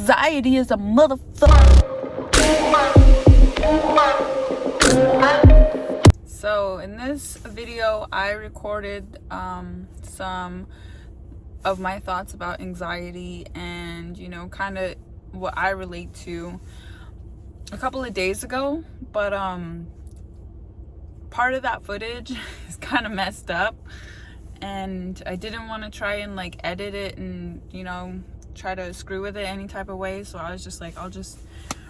anxiety is a motherfucker. So in this video, I recorded some of my thoughts about anxiety and, you know, kind of what I relate to a couple of days ago. But part of that footage is kind of messed up, and I didn't want to try and like edit it and, you know, try to screw with it any type of way. So I was just like, I'll just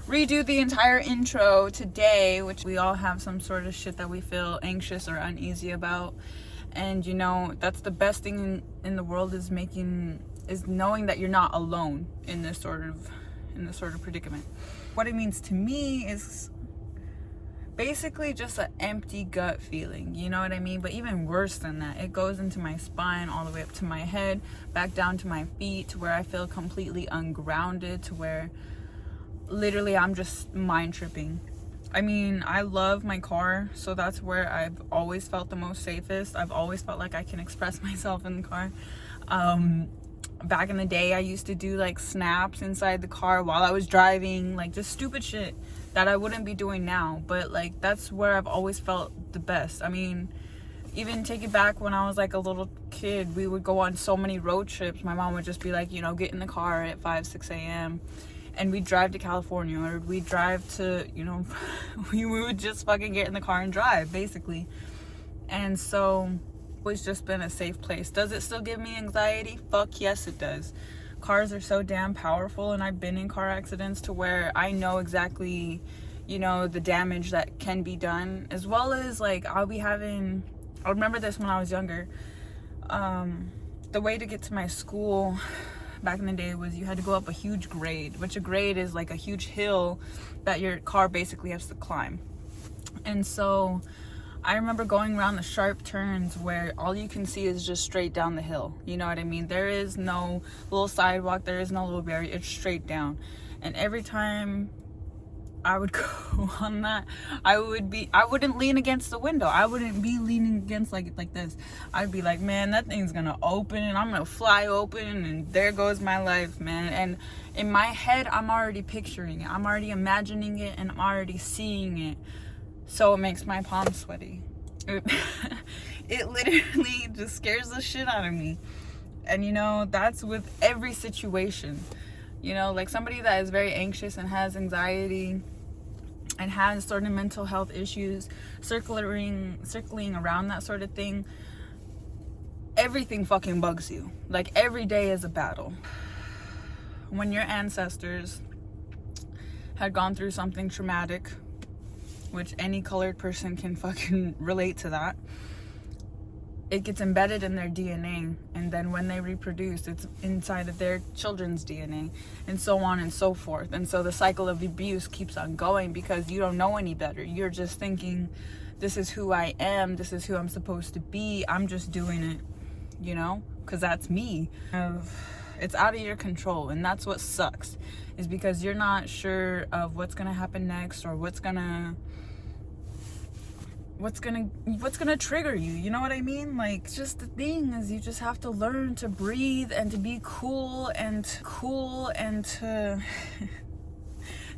redo the entire intro today, which we all have some sort of shit that we feel anxious or uneasy about. And, you know, that's the best thing in the world is knowing that you're not alone in this sort of predicament. What it means to me is basically just an empty gut feeling, you know what I mean? But even worse than that, it goes into my spine, all the way up to my head, back down to my feet, to where I feel completely ungrounded, to where literally I'm just mind tripping. I mean, I love my car, so that's where I've always felt the most safest. I've always felt like I can express myself in the car. Back in the day, I used to do like snaps inside the car while I was driving, like just stupid shit that I wouldn't be doing now. But like, that's where I've always felt the best. I mean, even take it back when I was like a little kid, we would go on so many road trips. My mom would just be like, you know, get in the car at 5-6 a.m. and we'd drive to California, or we'd drive to, you know, we would just fucking get in the car and drive, basically. And so it's just been a safe place. Does it still give me anxiety? Fuck yes, it does. Cars are so damn powerful, and I've been in car accidents to where I know exactly, you know, the damage that can be done, as well as like I remember this when I was younger. The way to get to my school back in the day was you had to go up a huge grade, which a grade is like a huge hill that your car basically has to climb. And so I remember going around the sharp turns where all you can see is just straight down the hill. You know what I mean? There is no little sidewalk, there is no little barrier, it's straight down. And every time I would go on that, I wouldn't lean against the window. I wouldn't be leaning against like this. I'd be like, man, that thing's gonna open and I'm gonna fly open and there goes my life, man. And in my head, I'm already picturing it. I'm already imagining it and I'm already seeing it. So it makes my palms sweaty. It literally just scares the shit out of me. And you know, that's with every situation. You know, like somebody that is very anxious and has anxiety and has certain mental health issues circling around that sort of thing, everything fucking bugs you. Like every day is a battle. When your ancestors had gone through something traumatic, which any colored person can fucking relate to that, it gets embedded in their DNA, and then when they reproduce, it's inside of their children's DNA, and so on and so forth. And so the cycle of abuse keeps on going because you don't know any better. You're just thinking, this is who I am, this is who I'm supposed to be, I'm just doing it, you know, because that's me. It's out of your control, and that's what sucks, is because you're not sure of what's gonna happen next, or what's gonna trigger you, you know what I mean? Like, just the thing is, you just have to learn to breathe and to be cool and to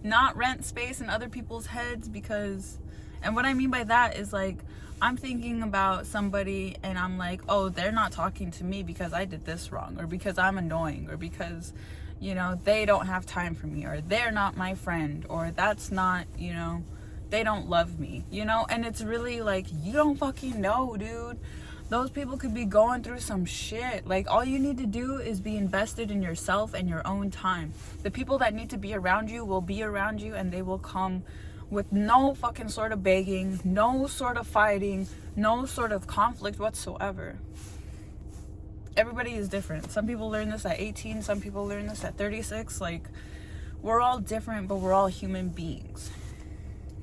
not rent space in other people's heads. Because, and what I mean by that is, like, I'm thinking about somebody and I'm like, oh, they're not talking to me because I did this wrong, or because I'm annoying, or because, you know, they don't have time for me, or they're not my friend, or that's not, you know, they don't love me, you know? And it's really like, you don't fucking know, dude. Those people could be going through some shit. Like, all you need to do is be invested in yourself and your own time. The people that need to be around you will be around you, and they will come with no fucking sort of begging, no sort of fighting, no sort of conflict whatsoever. Everybody is different. Some people learn this at 18, some people learn this at 36. Like, we're all different, but we're all human beings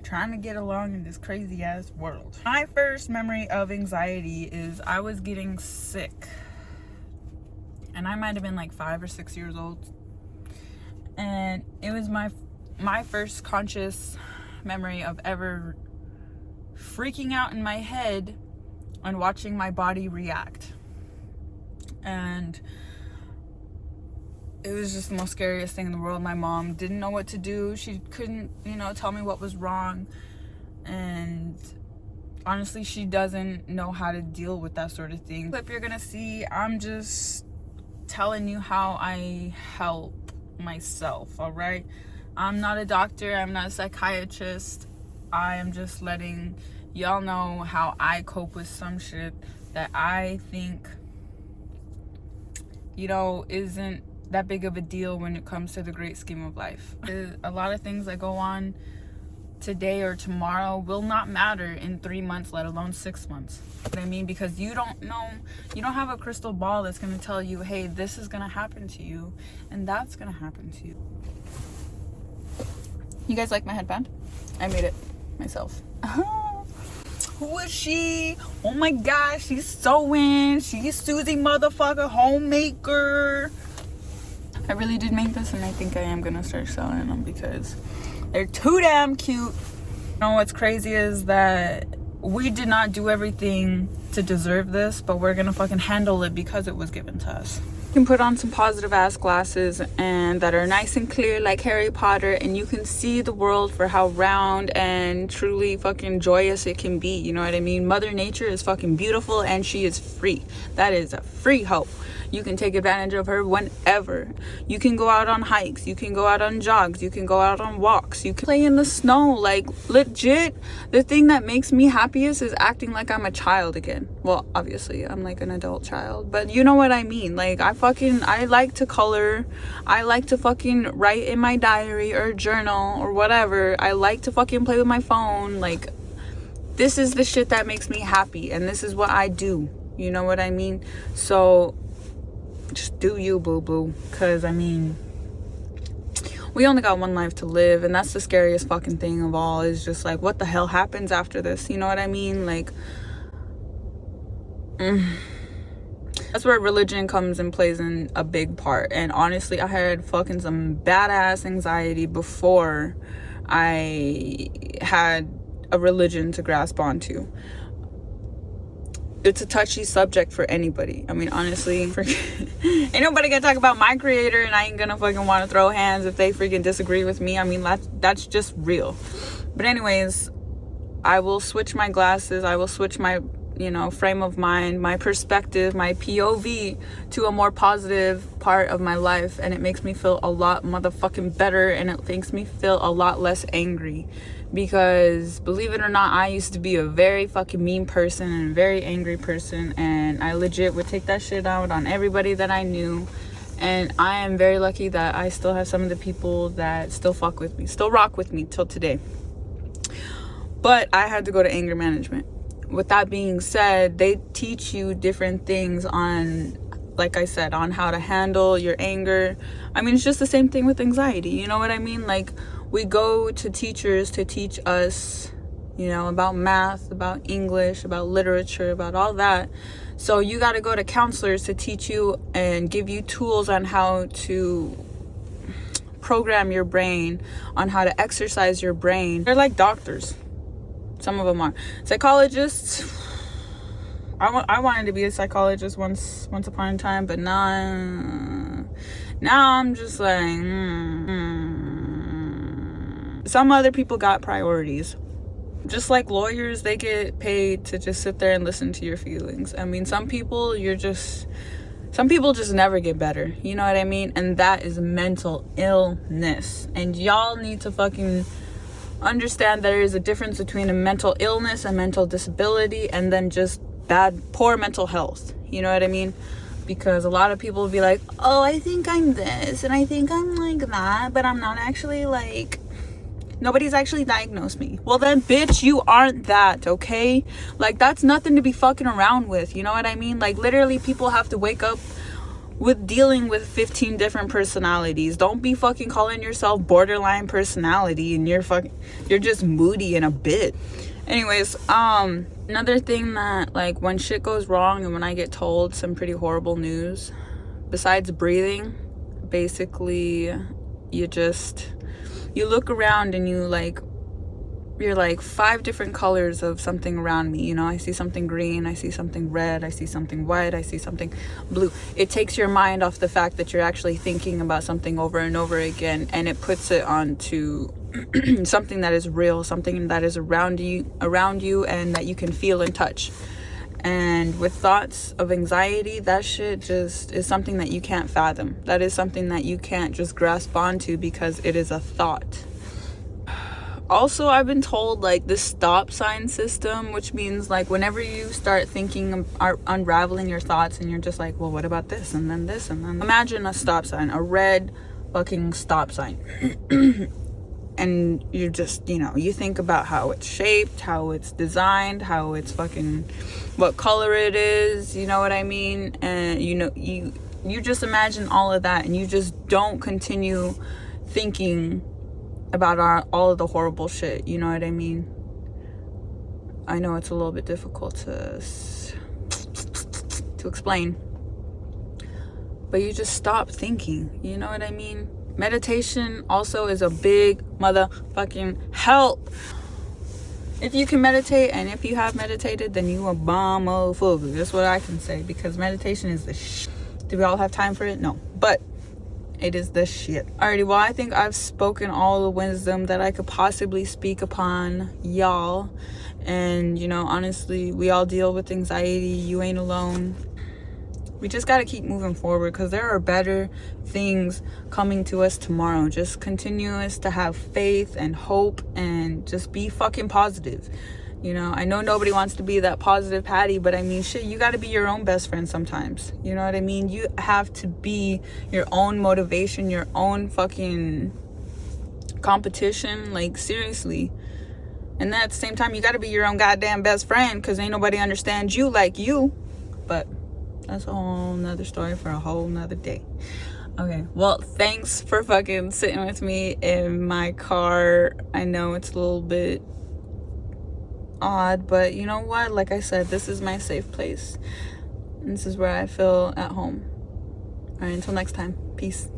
trying to get along in this crazy ass world. My first memory of anxiety is I was getting sick, and I might have been like 5 or 6 years old, and it was my first conscious memory of ever freaking out in my head and watching my body react. And it was just the most scariest thing in the world. My mom didn't know what to do. She couldn't, tell me what was wrong. And honestly, she doesn't know how to deal with that sort of thing. Clip you're gonna see, I'm just telling you how I help myself, all right? I'm not a doctor, I'm not a psychiatrist. I am just letting y'all know how I cope with some shit that I think, isn't that big of a deal when it comes to the great scheme of life. A lot of things that go on today or tomorrow will not matter in 3 months, let alone 6 months. What I mean, because you don't know, you don't have a crystal ball that's going to tell you, hey, this is going to happen to you and that's going to happen to you. You guys like my headband? I made it myself. Who is she? Oh my gosh, she's sewing. She's Susie motherfucker homemaker. I really did make this, and I think I am gonna start selling them because they're too damn cute. What's crazy is that we did not do everything to deserve this, but we're gonna fucking handle it because it was given to us. You can put on some positive ass glasses and that are nice and clear like Harry Potter, and you can see the world for how round and truly fucking joyous it can be. You know what I mean? Mother Nature is fucking beautiful and she is free. That is a free hope. You can take advantage of her whenever. You can go out on hikes, you can go out on jogs, you can go out on walks, you can play in the snow. Like, legit, the thing that makes me happiest is acting like I'm a child again. Well, obviously I'm like an adult child, but you know what I mean. Like, I like to color, I like to fucking write in my diary or journal or whatever. I like to fucking play with my phone. Like, this is the shit that makes me happy, and this is what I do. You know what I mean? So just do you, boo-boo, because I mean, we only got one life to live, and that's the scariest fucking thing of all, is just like, what the hell happens after this? You know what I mean? Like, that's where religion comes and plays in a big part. And honestly, I had fucking some badass anxiety before I had a religion to grasp onto. It's a touchy subject for anybody. I mean, honestly, ain't nobody gonna talk about my creator, and I ain't gonna fucking want to throw hands if they freaking disagree with me. I mean, that's just real. But anyways, I will switch my glasses, I will switch my frame of mind, my perspective, my POV to a more positive part of my life, and it makes me feel a lot motherfucking better, and it makes me feel a lot less angry. Because believe it or not, I used to be a very fucking mean person and a very angry person, and I legit would take that shit out on everybody that I knew. And I am very lucky that I still have some of the people that still fuck with me, still rock with me till today. But I had to go to anger management. With that being said, they teach you different things on, like I said, on how to handle your anger. I mean, it's just the same thing with anxiety. You know what I mean? Like, we go to teachers to teach us, about math, about English, about literature, about all that. So you got to go to counselors to teach you and give you tools on how to program your brain, on how to exercise your brain. They're like doctors. Some of them are psychologists. I wanted to be a psychologist once upon a time, but now I'm just like, Some other people got priorities. Just like lawyers, they get paid to just sit there and listen to your feelings. I mean, some people just never get better. You know what I mean? And that is mental illness. And y'all need to fucking understand there is a difference between a mental illness, a mental disability, and then just poor mental health. You know what I mean? Because a lot of people will be like, oh, I think I'm this and I think I'm like that, but I'm not actually like, nobody's actually diagnosed me. Well then, bitch, you aren't that, okay? Like, that's nothing to be fucking around with. You know what I mean? Like, literally, people have to wake up with dealing with 15 different personalities. Don't be fucking calling yourself borderline personality and you're just moody and a bit. Anyways, another thing that, like, when shit goes wrong and when I get told some pretty horrible news, besides breathing, basically you look around and you, like, you're like 5 different colors of something around me. You know, I see something green, I see something red, I see something white, I see something blue. It takes your mind off the fact that you're actually thinking about something over and over again, and it puts it onto something that is real, something that is around you and that you can feel and touch. And with thoughts of anxiety, that shit just is something that you can't fathom. That is something that you can't just grasp onto, because it is a thought. Also, I've been told like this stop sign system, which means like whenever you start thinking, unraveling your thoughts, and you're just like, well, what about this and then this and then, imagine a stop sign, a red fucking stop sign. And you just, you know, you think about how it's shaped, how it's designed, how it's fucking, what color it is, you know what I mean? And you know, you just imagine all of that, and you just don't continue thinking about all of the horrible shit, you know what I mean? I know it's a little bit difficult to explain, but you just stop thinking, you know what I mean? Meditation also is a big motherfucking help. If you can meditate, and if you have meditated, then you a bomb motherfucker. That's what I can say, because meditation is the shit. Do we all have time for it? No, but it is the shit. Alrighty, well, I think I've spoken all the wisdom that I could possibly speak upon y'all. And, you know, honestly, we all deal with anxiety. You ain't alone. We just got to keep moving forward, because there are better things coming to us tomorrow. Just continuous to have faith and hope, and just be fucking positive. You know, I know nobody wants to be that positive Patty, but I mean, shit, you got to be your own best friend sometimes. You know what I mean? You have to be your own motivation, your own fucking competition. Like, seriously. And then at the same time, you got to be your own goddamn best friend, because ain't nobody understands you like you. But that's a whole nother story for a whole nother day. Okay, well, thanks for fucking sitting with me in my car. I know it's a little bit odd, but you know what? Like I said, this is my safe place. This is where I feel at home. All right, until next time. Peace.